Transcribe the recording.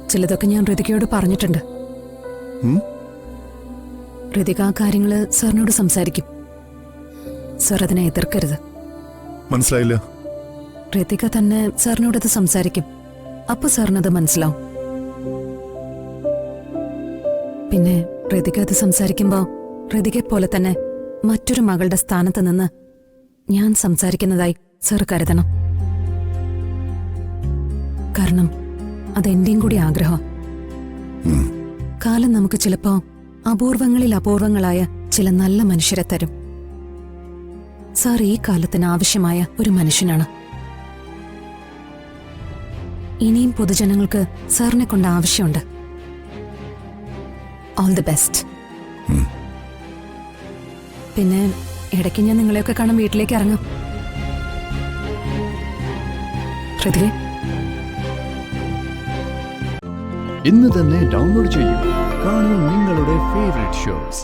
ചിലതൊക്കെ ഞാൻ ഋതികയോട് പറഞ്ഞിട്ടുണ്ട്. ഋതിക ആ കാര്യങ്ങള് സാറിനോട് സംസാരിക്കും. സാർ അതിനെ എതിർക്കരുത്. മനസ്സിലായില്ല. ഋതിക തന്നെ സാറിനോടത് സംസാരിക്കും. അപ്പൊ സാറിനത് മനസ്സിലാവും. പിന്നെ ഋതിക അത് സംസാരിക്കുമ്പോ ഋതികയെ പോലെ തന്നെ മറ്റൊരു മകളുടെ സ്ഥാനത്ത് നിന്ന് ഞാൻ സംസാരിക്കുന്നതായി സാർ കരുതണം. കാരണം അതെന്റെയും കൂടി ആഗ്രഹം. കാലം നമുക്ക് ചിലപ്പോ അപൂർവങ്ങളിൽ അപൂർവങ്ങളായ ചില നല്ല മനുഷ്യരെ തരും. സാർ ഈ കാലത്തിന് ആവശ്യമായ ഒരു മനുഷ്യനാണ്. ഇനിയും പൊതുജനങ്ങൾക്ക് സാറിനെ കൊണ്ട് ആവശ്യമുണ്ട്. All the best. പിന്നെ ഇടയ്ക്ക് ഞാൻ നിങ്ങളെയൊക്കെ കാണാൻ വീട്ടിലേക്ക് ഇറങ്ങാം. ഹൃദയ ഇന്ന് തന്നെ ഡൗൺലോഡ് ചെയ്യൂ. കാണൂ നിങ്ങളുടെ ഫേവറേറ്റ് ഷോസ്.